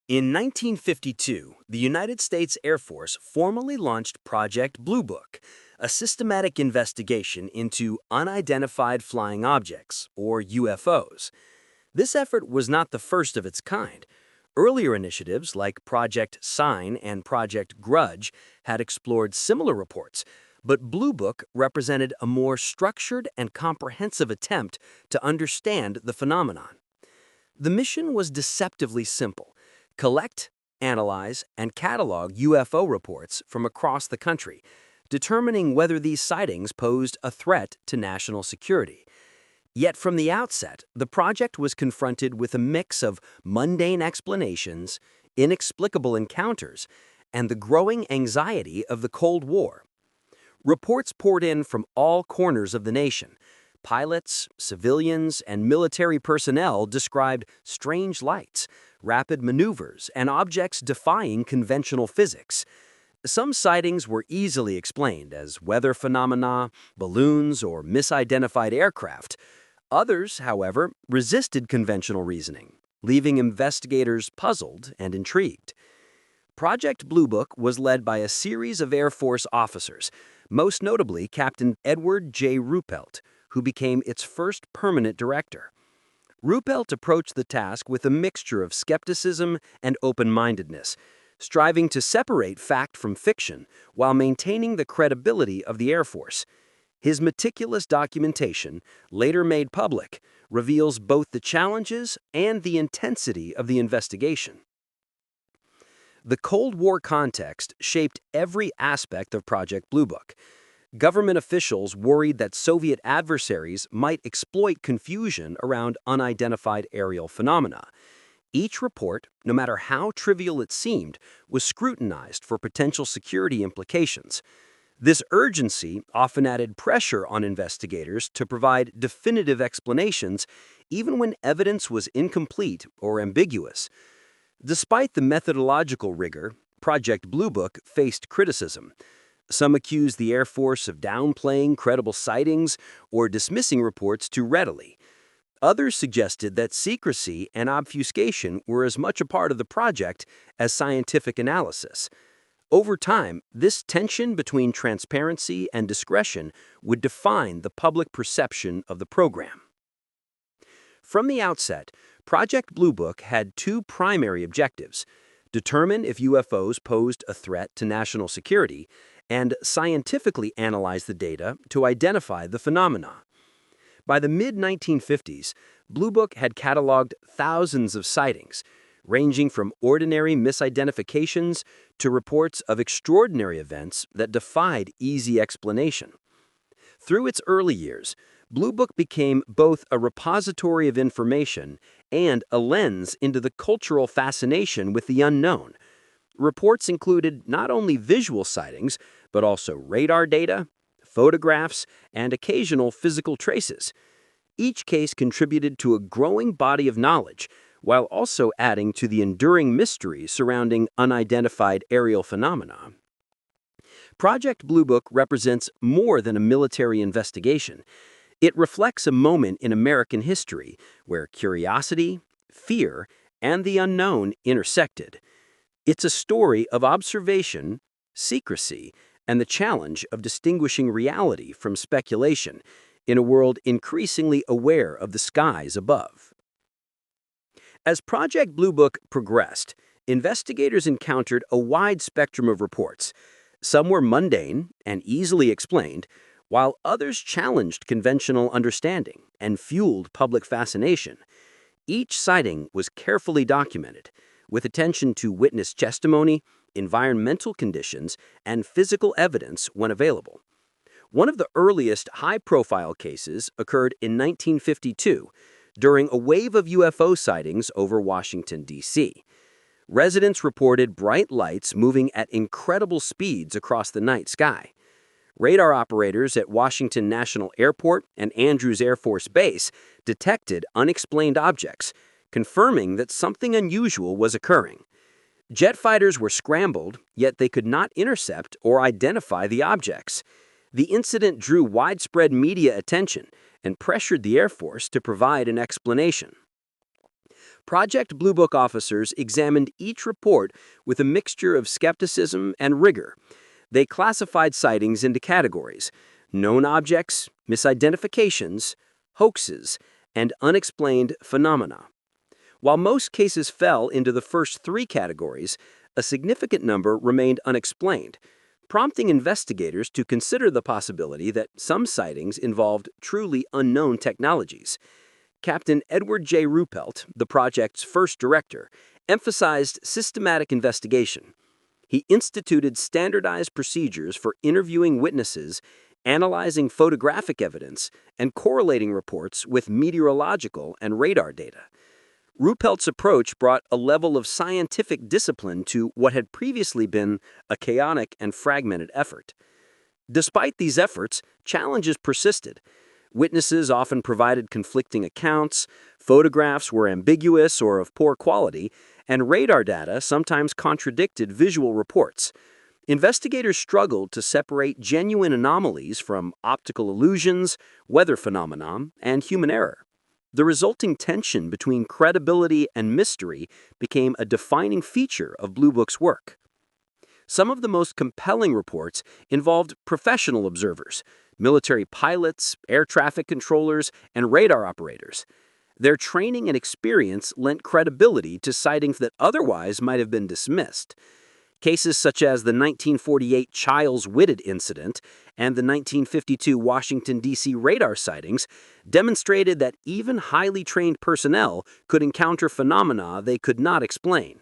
In 1952, the United States Air Force formally launched Project Blue Book, a systematic investigation into unidentified flying objects, or UFOs. This effort was not the first of its kind. Earlier initiatives like Project Sign and Project Grudge had explored similar reports, but Blue Book represented a more structured and comprehensive attempt to understand the phenomenon. The mission was deceptively simple: collect, analyze, and catalog UFO reports from across the country, determining whether these sightings posed a threat to national security. Yet from the outset, the project was confronted with a mix of mundane explanations, inexplicable encounters, and the growing anxiety of the Cold War. Reports poured in from all corners of the nation. Pilots, civilians, and military personnel described strange lights, rapid maneuvers, and objects defying conventional physics. Some sightings were easily explained as weather phenomena, balloons, or misidentified aircraft. Others, however, resisted conventional reasoning, leaving investigators puzzled and intrigued. Project Blue Book was led by a series of Air Force officers, most notably Captain Edward J. Ruppelt, who became its first permanent director. Ruppelt approached the task with a mixture of skepticism and open-mindedness, striving to separate fact from fiction while maintaining the credibility of the Air Force. His meticulous documentation, later made public, reveals both the challenges and the intensity of the investigation. The Cold War context shaped every aspect of Project Blue Book. Government officials worried that Soviet adversaries might exploit confusion around unidentified aerial phenomena. Each report, no matter how trivial it seemed, was scrutinized for potential security implications. This urgency often added pressure on investigators to provide definitive explanations, even when evidence was incomplete or ambiguous. Despite the methodological rigor, Project Blue Book faced criticism. Some accused the Air Force of downplaying credible sightings or dismissing reports too readily. Others suggested that secrecy and obfuscation were as much a part of the project as scientific analysis. Over time, this tension between transparency and discretion would define the public perception of the program. From the outset, Project Blue Book had two primary objectives: determine if UFOs posed a threat to national security, and scientifically analyze the data to identify the phenomena. By the mid-1950s, Blue Book had cataloged thousands of sightings, ranging from ordinary misidentifications to reports of extraordinary events that defied easy explanation. Through its early years, Blue Book became both a repository of information and a lens into the cultural fascination with the unknown. Reports included not only visual sightings, but also radar data, photographs, and occasional physical traces. Each case contributed to a growing body of knowledge, while also adding to the enduring mystery surrounding unidentified aerial phenomena. Project Blue Book represents more than a military investigation. It reflects a moment in American history where curiosity, fear, and the unknown intersected. It's a story of observation, secrecy, and the challenge of distinguishing reality from speculation in a world increasingly aware of the skies above. As Project Blue Book progressed, investigators encountered a wide spectrum of reports. Some were mundane and easily explained, while others challenged conventional understanding and fueled public fascination. Each sighting was carefully documented, with attention to witness testimony, environmental conditions, and physical evidence when available. One of the earliest high-profile cases occurred in 1952 during a wave of UFO sightings over Washington, D.C. Residents reported bright lights moving at incredible speeds across the night sky. Radar operators at Washington National Airport and Andrews Air Force Base detected unexplained objects, confirming that something unusual was occurring. Jet fighters were scrambled, yet they could not intercept or identify the objects. The incident drew widespread media attention and pressured the Air Force to provide an explanation. Project Blue Book officers examined each report with a mixture of skepticism and rigor. They classified sightings into categories: known objects, misidentifications, hoaxes, and unexplained phenomena. While most cases fell into the first three categories, a significant number remained unexplained, prompting investigators to consider the possibility that some sightings involved truly unknown technologies. Captain Edward J. Ruppelt, the project's first director, emphasized systematic investigation. He instituted standardized procedures for interviewing witnesses, analyzing photographic evidence, and correlating reports with meteorological and radar data. Ruppelt's approach brought a level of scientific discipline to what had previously been a chaotic and fragmented effort. Despite these efforts, challenges persisted. Witnesses often provided conflicting accounts, photographs were ambiguous or of poor quality, and radar data sometimes contradicted visual reports. Investigators struggled to separate genuine anomalies from optical illusions, weather phenomena, and human error. The resulting tension between credibility and mystery became a defining feature of Blue Book's work. Some of the most compelling reports involved professional observers, military pilots, air traffic controllers, and radar operators. Their training and experience lent credibility to sightings that otherwise might have been dismissed. Cases such as the 1948 Chiles-Whitted incident and the 1952 Washington, D.C. radar sightings demonstrated that even highly trained personnel could encounter phenomena they could not explain.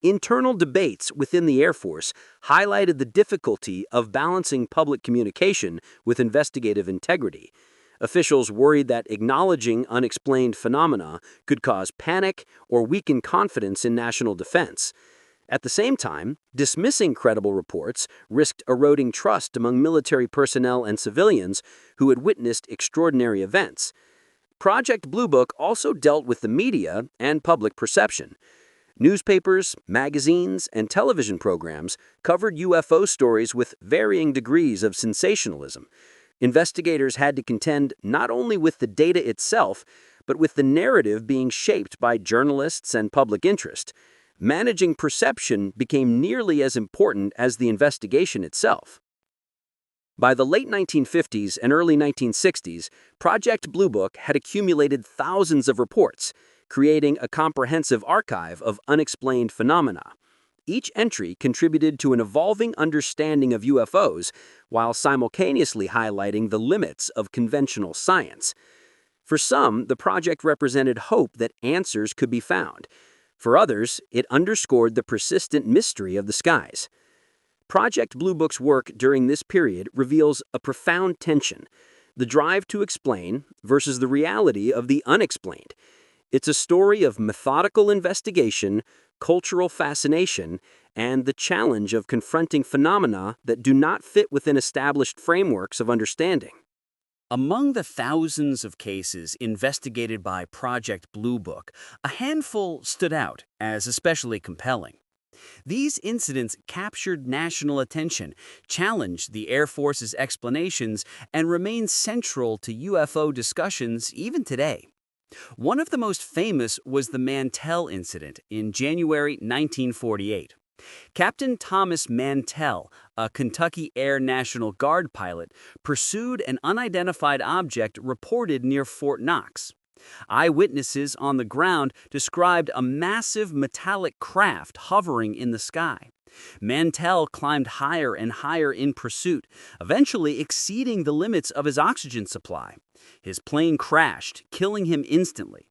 Internal debates within the Air Force highlighted the difficulty of balancing public communication with investigative integrity. Officials worried that acknowledging unexplained phenomena could cause panic or weaken confidence in national defense. At the same time, dismissing credible reports risked eroding trust among military personnel and civilians who had witnessed extraordinary events. Project Blue Book also dealt with the media and public perception. Newspapers, magazines, and television programs covered UFO stories with varying degrees of sensationalism. Investigators had to contend not only with the data itself, but with the narrative being shaped by journalists and public interest. Managing perception became nearly as important as the investigation itself. By the late 1950s and early 1960s, Project Blue Book had accumulated thousands of reports, creating a comprehensive archive of unexplained phenomena. Each entry contributed to an evolving understanding of UFOs, while simultaneously highlighting the limits of conventional science. For some, the project represented hope that answers could be found. For others, it underscored the persistent mystery of the skies. Project Blue Book's work during this period reveals a profound tension: the drive to explain versus the reality of the unexplained. It's a story of methodical investigation, cultural fascination, and the challenge of confronting phenomena that do not fit within established frameworks of understanding. Among the thousands of cases investigated by Project Blue Book, a handful stood out as especially compelling. These incidents captured national attention, challenged the Air Force's explanations, and remain central to UFO discussions even today. One of the most famous was the Mantell incident in January 1948. Captain Thomas Mantell, a Kentucky Air National Guard pilot, pursued an unidentified object reported near Fort Knox. Eyewitnesses on the ground described a massive metallic craft hovering in the sky. Mantell climbed higher and higher in pursuit, eventually exceeding the limits of his oxygen supply. His plane crashed, killing him instantly.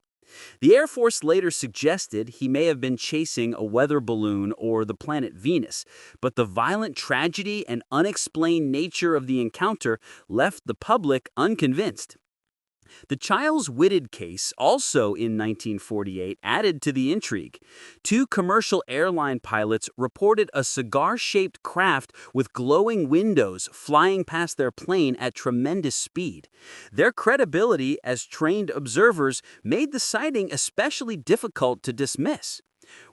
The Air Force later suggested he may have been chasing a weather balloon or the planet Venus, but the violent tragedy and unexplained nature of the encounter left the public unconvinced. The Chiles-Whitted case, also in 1948, added to the intrigue. Two commercial airline pilots reported a cigar-shaped craft with glowing windows flying past their plane at tremendous speed. Their credibility as trained observers made the sighting especially difficult to dismiss.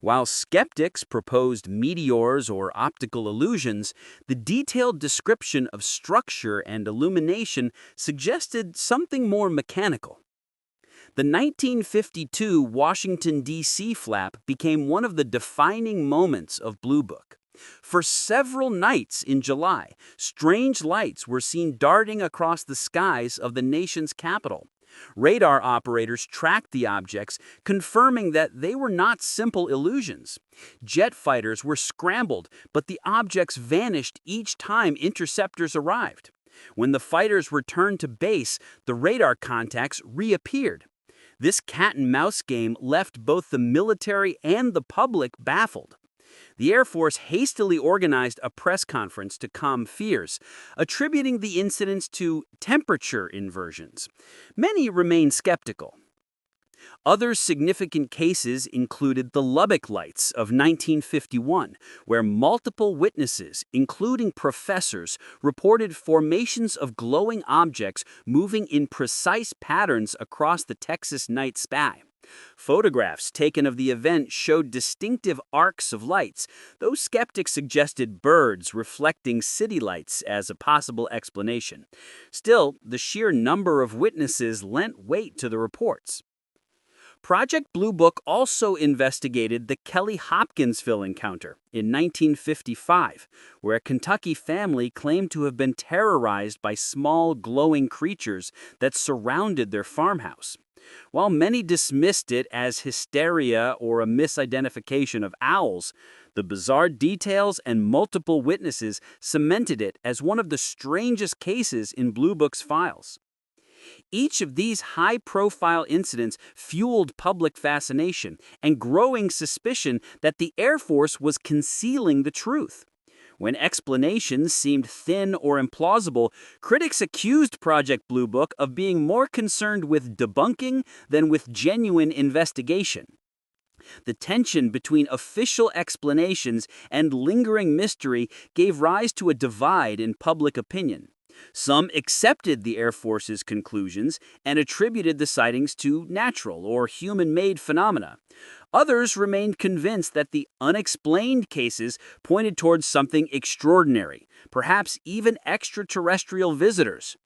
While skeptics proposed meteors or optical illusions, the detailed description of structure and illumination suggested something more mechanical. The 1952 Washington, D.C. flap became one of the defining moments of Blue Book. For several nights in July, strange lights were seen darting across the skies of the nation's capital. Radar operators tracked the objects, confirming that they were not simple illusions. Jet fighters were scrambled, but the objects vanished each time interceptors arrived. When the fighters returned to base, the radar contacts reappeared. This cat-and-mouse game left both the military and the public baffled. The Air Force hastily organized a press conference to calm fears, attributing the incidents to temperature inversions. Many remain skeptical. Other significant cases included the Lubbock Lights of 1951, where multiple witnesses, including professors, reported formations of glowing objects moving in precise patterns across the Texas night sky. Photographs taken of the event showed distinctive arcs of lights, though skeptics suggested birds reflecting city lights as a possible explanation. Still, the sheer number of witnesses lent weight to the reports. Project Blue Book also investigated the Kelly-Hopkinsville encounter in 1955, where a Kentucky family claimed to have been terrorized by small glowing creatures that surrounded their farmhouse. While many dismissed it as hysteria or a misidentification of owls, the bizarre details and multiple witnesses cemented it as one of the strangest cases in Blue Book's files. Each of these high-profile incidents fueled public fascination and growing suspicion that the Air Force was concealing the truth. When explanations seemed thin or implausible, critics accused Project Blue Book of being more concerned with debunking than with genuine investigation. The tension between official explanations and lingering mystery gave rise to a divide in public opinion. Some accepted the Air Force's conclusions and attributed the sightings to natural or human-made phenomena. Others remained convinced that the unexplained cases pointed towards something extraordinary, perhaps even extraterrestrial visitors.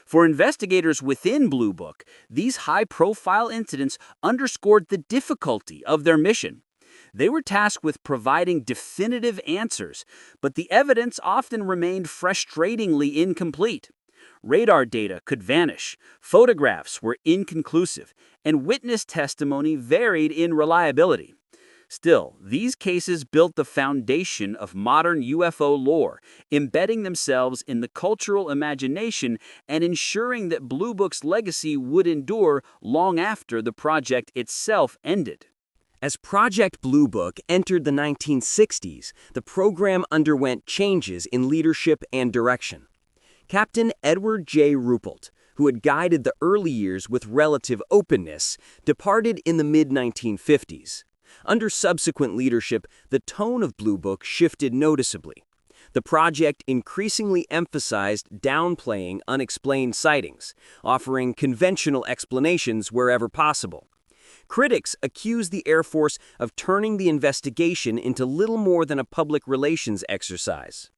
For investigators within Blue Book, these high-profile incidents underscored the difficulty of their mission. They were tasked with providing definitive answers, but the evidence often remained frustratingly incomplete. Radar data could vanish, photographs were inconclusive, and witness testimony varied in reliability. Still, these cases built the foundation of modern UFO lore, embedding themselves in the cultural imagination and ensuring that Blue Book's legacy would endure long after the project itself ended. As Project Blue Book entered the 1960s, the program underwent changes in leadership and direction. Captain Edward J. Ruppelt, who had guided the early years with relative openness, departed in the mid-1950s. Under subsequent leadership, the tone of Blue Book shifted noticeably. The project increasingly emphasized downplaying unexplained sightings, offering conventional explanations wherever possible. Critics accused the Air Force of turning the investigation into little more than a public relations exercise.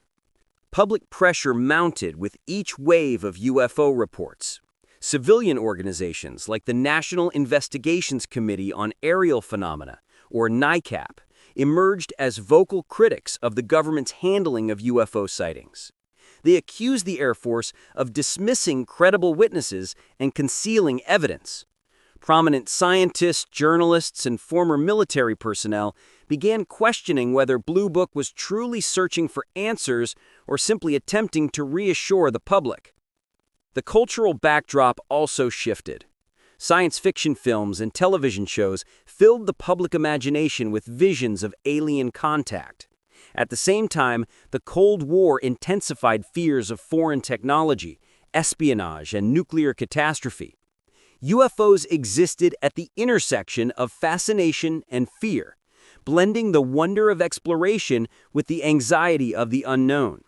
Public pressure mounted with each wave of UFO reports. Civilian organizations like the National Investigations Committee on Aerial Phenomena, or NICAP, emerged as vocal critics of the government's handling of UFO sightings. They accused the Air Force of dismissing credible witnesses and concealing evidence. Prominent scientists, journalists, and former military personnel began questioning whether Blue Book was truly searching for answers or simply attempting to reassure the public. The cultural backdrop also shifted. Science fiction films and television shows filled the public imagination with visions of alien contact. At the same time, the Cold War intensified fears of foreign technology, espionage, and nuclear catastrophe. UFOs existed at the intersection of fascination and fear, blending the wonder of exploration with the anxiety of the unknown.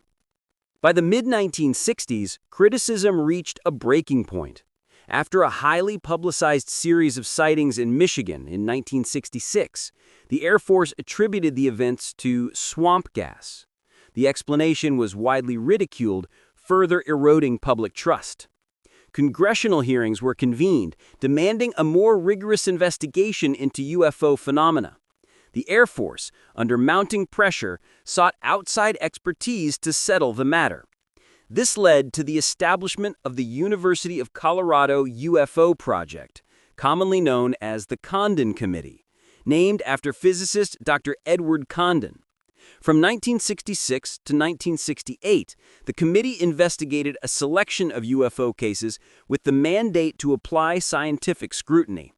By the mid-1960s, criticism reached a breaking point. After a highly publicized series of sightings in Michigan in 1966, the Air Force attributed the events to swamp gas. The explanation was widely ridiculed, further eroding public trust. congressional hearings were convened, demanding a more rigorous investigation into UFO phenomena. The Air Force, under mounting pressure, sought outside expertise to settle the matter. This led to the establishment of the University of Colorado UFO Project, commonly known as the Condon Committee, named after physicist Dr. Edward Condon. From 1966 to 1968, the committee investigated a selection of UFO cases with the mandate to apply scientific scrutiny.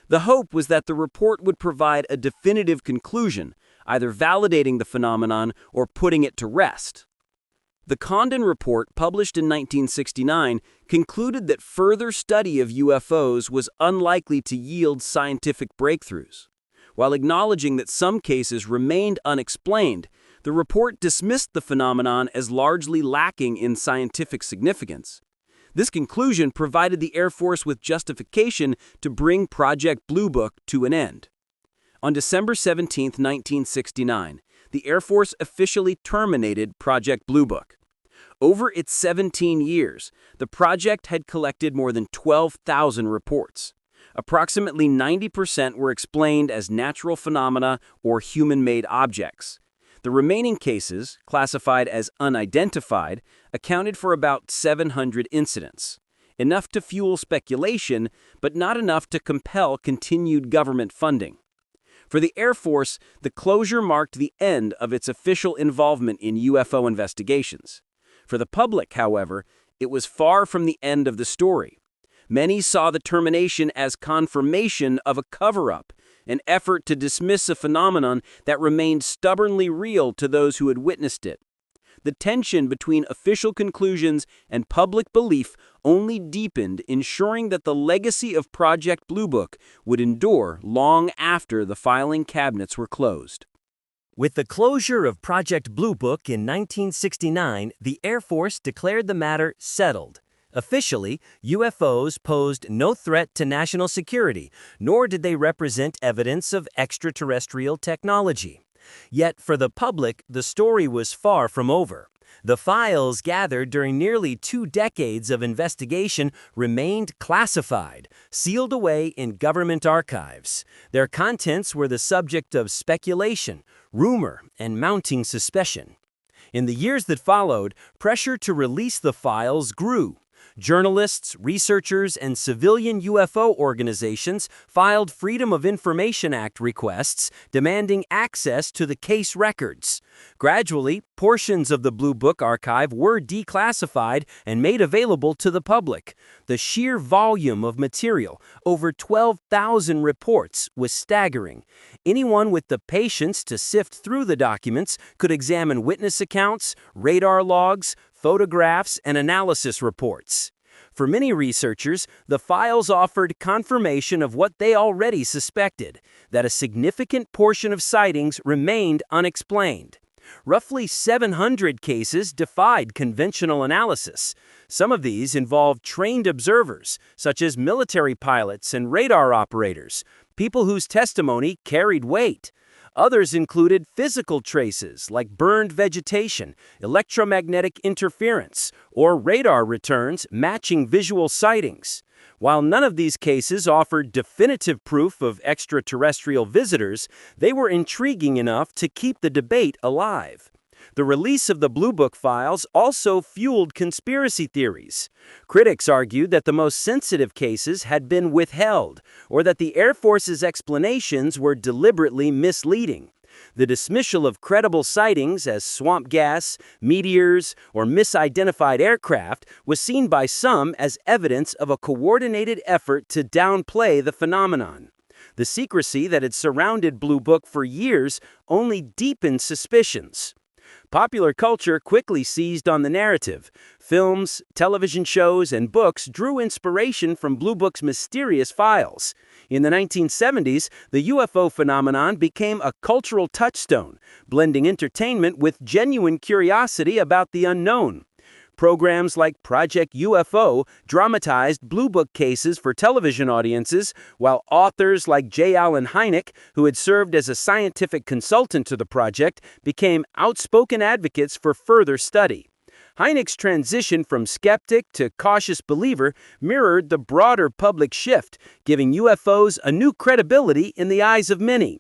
The hope was that the report would provide a definitive conclusion, either validating the phenomenon or putting it to rest. The Condon Report, published in 1969, concluded that further study of UFOs was unlikely to yield scientific breakthroughs. While acknowledging that some cases remained unexplained, the report dismissed the phenomenon as largely lacking in scientific significance. This conclusion provided the Air Force with justification to bring Project Blue Book to an end. On December 17, 1969, the Air Force officially terminated Project Blue Book. Over its 17 years, the project had collected more than 12,000 reports. Approximately 90% were explained as natural phenomena or human-made objects. The remaining cases, classified as unidentified, accounted for about 700 incidents. Enough to fuel speculation, but not enough to compel continued government funding. For the Air Force, the closure marked the end of its official involvement in UFO investigations. For the public, however, it was far from the end of the story. Many saw the termination as confirmation of a cover-up, an effort to dismiss a phenomenon that remained stubbornly real to those who had witnessed it. The tension between official conclusions and public belief only deepened, ensuring that the legacy of Project Blue Book would endure long after the filing cabinets were closed. With the closure of Project Blue Book in 1969, the Air Force declared the matter settled. Officially, UFOs posed no threat to national security, nor did they represent evidence of extraterrestrial technology. Yet for the public, the story was far from over. The files gathered during nearly 2 decades of investigation remained classified, sealed away in government archives. Their contents were the subject of speculation, rumor, and mounting suspicion. In the years that followed, pressure to release the files grew. Journalists, researchers, and civilian UFO organizations filed Freedom of Information Act requests demanding access to the case records. Gradually, portions of the Blue Book archive were declassified and made available to the public. The sheer volume of material, over 12,000 reports, was staggering. Anyone with the patience to sift through the documents could examine witness accounts, radar logs, photographs, and analysis reports. For many researchers, the files offered confirmation of what they already suspected, that a significant portion of sightings remained unexplained. Roughly 700 cases defied conventional analysis. Some of these involved trained observers, such as military pilots and radar operators, people whose testimony carried weight. Others included physical traces like burned vegetation, electromagnetic interference, or radar returns matching visual sightings. While none of these cases offered definitive proof of extraterrestrial visitors, they were intriguing enough to keep the debate alive. The release of the Blue Book files also fueled conspiracy theories. Critics argued that the most sensitive cases had been withheld, or that the Air Force's explanations were deliberately misleading. The dismissal of credible sightings as swamp gas, meteors, or misidentified aircraft was seen by some as evidence of a coordinated effort to downplay the phenomenon. The secrecy that had surrounded Blue Book for years only deepened suspicions. Popular culture quickly seized on the narrative. Films, television shows, and books drew inspiration from Blue Book's mysterious files. In the 1970s, the UFO phenomenon became a cultural touchstone, blending entertainment with genuine curiosity about the unknown. Programs like Project UFO dramatized Blue Book cases for television audiences, while authors like J. Allen Hynek, who had served as a scientific consultant to the project, became outspoken advocates for further study. Hynek's transition from skeptic to cautious believer mirrored the broader public shift, giving UFOs a new credibility in the eyes of many.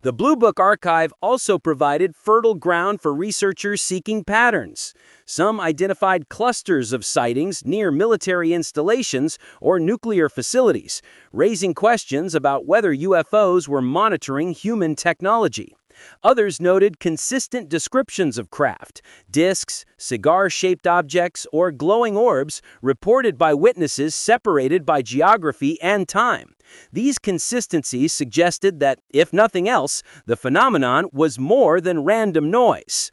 The Blue Book archive also provided fertile ground for researchers seeking patterns. Some identified clusters of sightings near military installations or nuclear facilities, raising questions about whether UFOs were monitoring human technology. Others noted consistent descriptions of craft, disks, cigar-shaped objects, or glowing orbs reported by witnesses separated by geography and time. These consistencies suggested that, if nothing else, the phenomenon was more than random noise.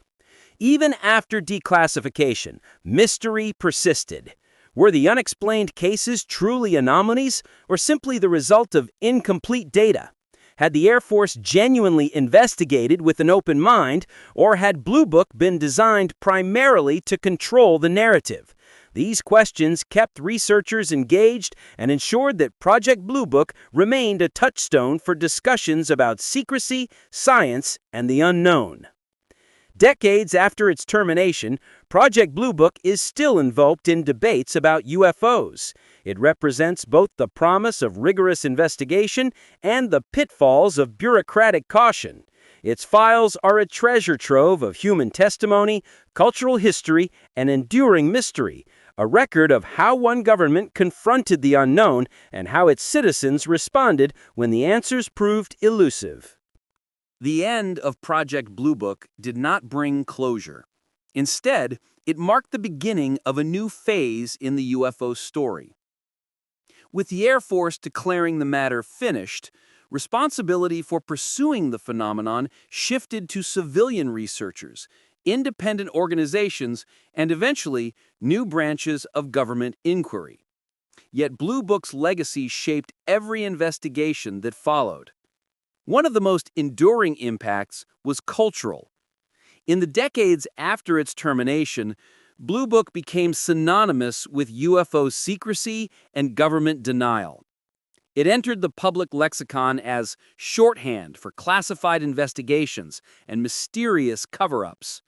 Even after declassification, mystery persisted. Were the unexplained cases truly anomalies, or simply the result of incomplete data? Had the Air Force genuinely investigated with an open mind, or had Blue Book been designed primarily to control the narrative? These questions kept researchers engaged and ensured that Project Blue Book remained a touchstone for discussions about secrecy, science, and the unknown. Decades after its termination, Project Blue Book is still invoked in debates about UFOs. It represents both the promise of rigorous investigation and the pitfalls of bureaucratic caution. Its files are a treasure trove of human testimony, cultural history, and enduring mystery, a record of how one government confronted the unknown and how its citizens responded when the answers proved elusive. The end of Project Blue Book did not bring closure. Instead, it marked the beginning of a new phase in the UFO story. With the Air Force declaring the matter finished, responsibility for pursuing the phenomenon shifted to civilian researchers, independent organizations, and eventually new branches of government inquiry. Yet Blue Book's legacy shaped every investigation that followed. One of the most enduring impacts was cultural. In the decades after its termination, Blue Book became synonymous with UFO secrecy and government denial. It entered the public lexicon as shorthand for classified investigations and mysterious cover-ups.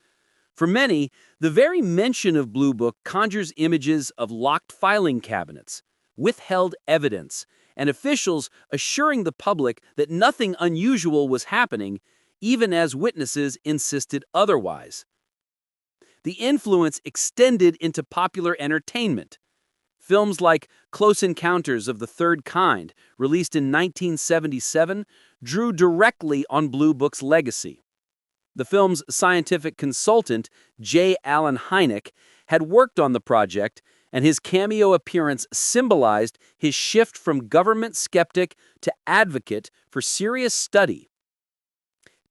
For many, the very mention of Blue Book conjures images of locked filing cabinets, withheld evidence, and officials assuring the public that nothing unusual was happening, even as witnesses insisted otherwise. The influence extended into popular entertainment. Films like Close Encounters of the Third Kind, released in 1977, drew directly on Blue Book's legacy. The film's scientific consultant, J. Allen Hynek, had worked on the project, and his cameo appearance symbolized his shift from government skeptic to advocate for serious study.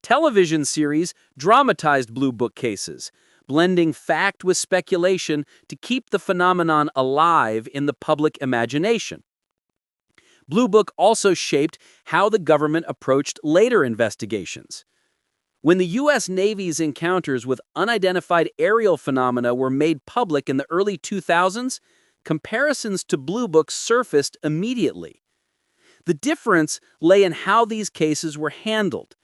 Television series dramatized Blue Book cases, blending fact with speculation to keep the phenomenon alive in the public imagination. Blue Book also shaped how the government approached later investigations. When the U.S. Navy's encounters with unidentified aerial phenomena were made public in the early 2000s, comparisons to Blue Book surfaced immediately. The difference lay in how these cases were handled.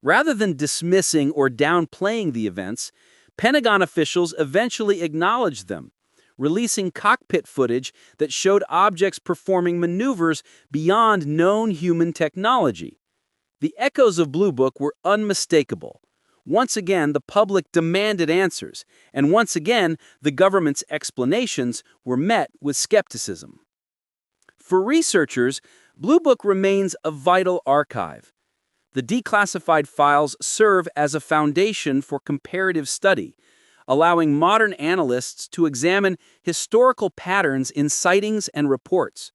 Rather than dismissing or downplaying the events, Pentagon officials eventually acknowledged them, releasing cockpit footage that showed objects performing maneuvers beyond known human technology. The echoes of Blue Book were unmistakable. Once again, the public demanded answers, and once again, the government's explanations were met with skepticism. For researchers, Blue Book remains a vital archive. The declassified files serve as a foundation for comparative study, allowing modern analysts to examine historical patterns in sightings and reports.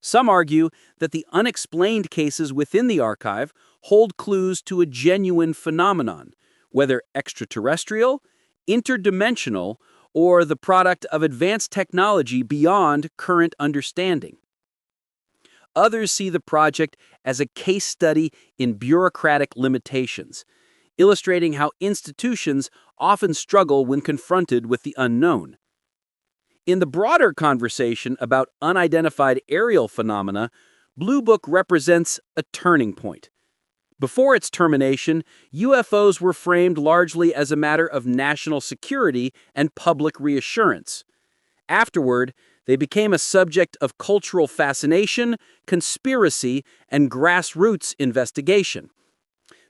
Some argue that the unexplained cases within the archive hold clues to a genuine phenomenon, whether extraterrestrial, interdimensional, or the product of advanced technology beyond current understanding. Others see the project as a case study in bureaucratic limitations, illustrating how institutions often struggle when confronted with the unknown. In the broader conversation about unidentified aerial phenomena, Blue Book represents a turning point. Before its termination, UFOs were framed largely as a matter of national security and public reassurance. Afterward, they became a subject of cultural fascination, conspiracy, and grassroots investigation.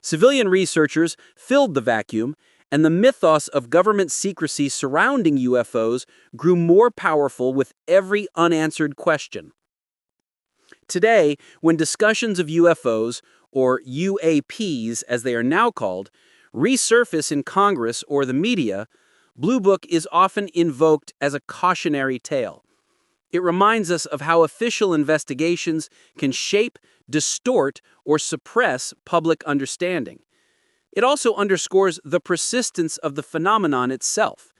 Civilian researchers filled the vacuum, and the mythos of government secrecy surrounding UFOs grew more powerful with every unanswered question. Today, when discussions of UFOs, or UAPs as they are now called, resurface in Congress or the media, Blue Book is often invoked as a cautionary tale. It reminds us of how official investigations can shape, distort, or suppress public understanding. It also underscores the persistence of the phenomenon itself.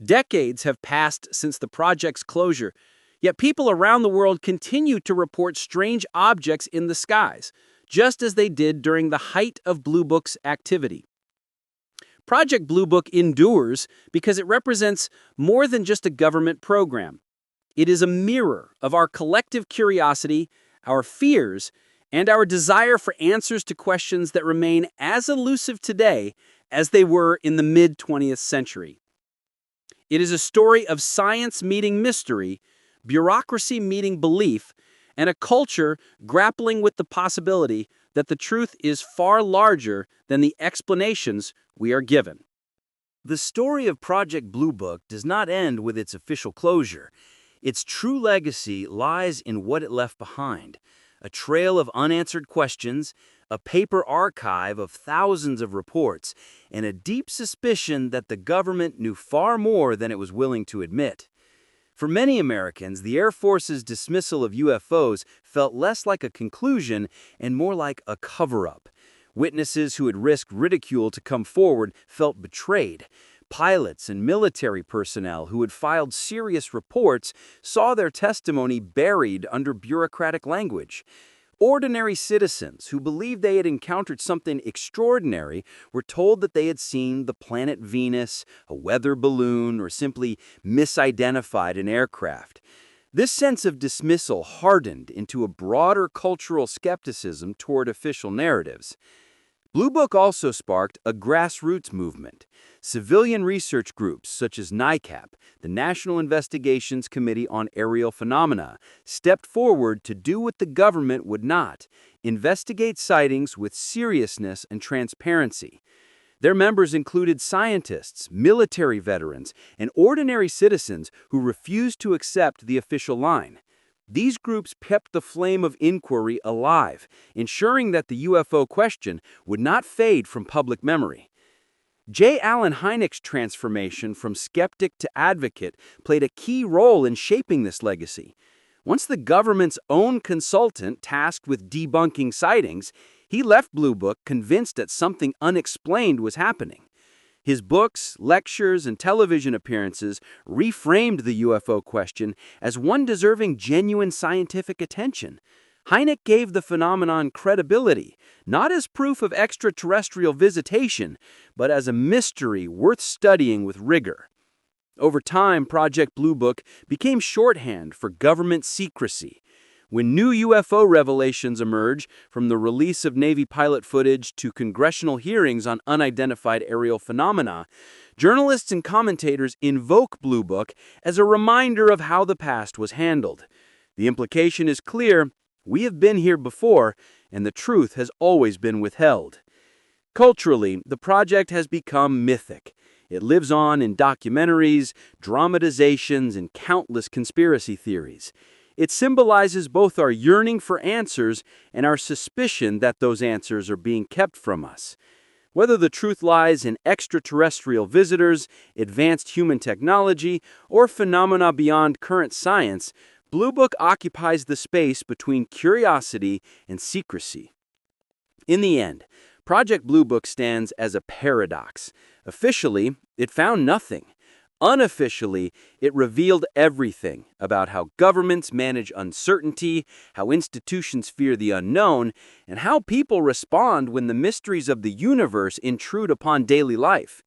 Decades have passed since the project's closure, yet people around the world continue to report strange objects in the skies, just as they did during the height of Blue Book's activity. Project Blue Book endures because it represents more than just a government program. It is a mirror of our collective curiosity, our fears, and our desire for answers to questions that remain as elusive today as they were in the mid-20th century. It is a story of science meeting mystery, bureaucracy meeting belief, and a culture grappling with the possibility that the truth is far larger than the explanations we are given. The story of Project Blue Book does not end with its official closure. Its true legacy lies in what it left behind: a trail of unanswered questions, a paper archive of thousands of reports, and a deep suspicion that the government knew far more than it was willing to admit. For many Americans, the Air Force's dismissal of UFOs felt less like a conclusion and more like a cover-up. Witnesses who had risked ridicule to come forward felt betrayed. Pilots and military personnel who had filed serious reports saw their testimony buried under bureaucratic language. Ordinary citizens who believed they had encountered something extraordinary were told that they had seen the planet Venus, a weather balloon, or simply misidentified an aircraft. This sense of dismissal hardened into a broader cultural skepticism toward official narratives. Blue Book also sparked a grassroots movement. Civilian research groups such as NICAP, the National Investigations Committee on Aerial Phenomena, stepped forward to do what the government would not: investigate sightings with seriousness and transparency. Their members included scientists, military veterans, and ordinary citizens who refused to accept the official line. These groups kept the flame of inquiry alive, ensuring that the UFO question would not fade from public memory. J. Allen Hynek's transformation from skeptic to advocate played a key role in shaping this legacy. Once the government's own consultant tasked with debunking sightings, he left Blue Book convinced that something unexplained was happening. His books, lectures, and television appearances reframed the UFO question as one deserving genuine scientific attention. Hynek gave the phenomenon credibility, not as proof of extraterrestrial visitation, but as a mystery worth studying with rigor. Over time, Project Blue Book became shorthand for government secrecy. When new UFO revelations emerge, from the release of Navy pilot footage to congressional hearings on unidentified aerial phenomena, journalists and commentators invoke Blue Book as a reminder of how the past was handled. The implication is clear: we have been here before, and the truth has always been withheld. Culturally, the project has become mythic. It lives on in documentaries, dramatizations, and countless conspiracy theories. It symbolizes both our yearning for answers and our suspicion that those answers are being kept from us. Whether the truth lies in extraterrestrial visitors, advanced human technology, or phenomena beyond current science, Blue Book occupies the space between curiosity and secrecy. In the end, Project Blue Book stands as a paradox. Officially, it found nothing. Unofficially, it revealed everything about how governments manage uncertainty, how institutions fear the unknown, and how people respond when the mysteries of the universe intrude upon daily life.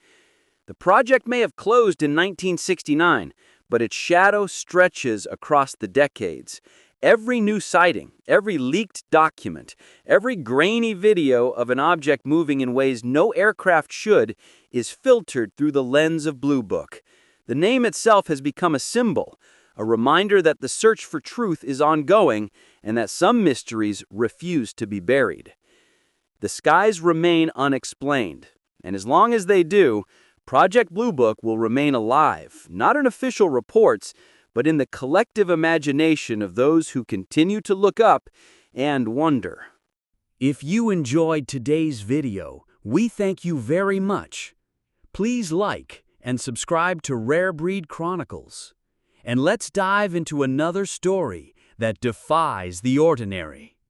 The project may have closed in 1969, but its shadow stretches across the decades. Every new sighting, every leaked document, every grainy video of an object moving in ways no aircraft should is filtered through the lens of Blue Book. The name itself has become a symbol, a reminder that the search for truth is ongoing and that some mysteries refuse to be buried. The skies remain unexplained, and as long as they do, Project Blue Book will remain alive, not in official reports, but in the collective imagination of those who continue to look up and wonder. If you enjoyed today's video, we thank you very much. Please like and subscribe to Rare Breed Chronicles. And let's dive into another story that defies the ordinary.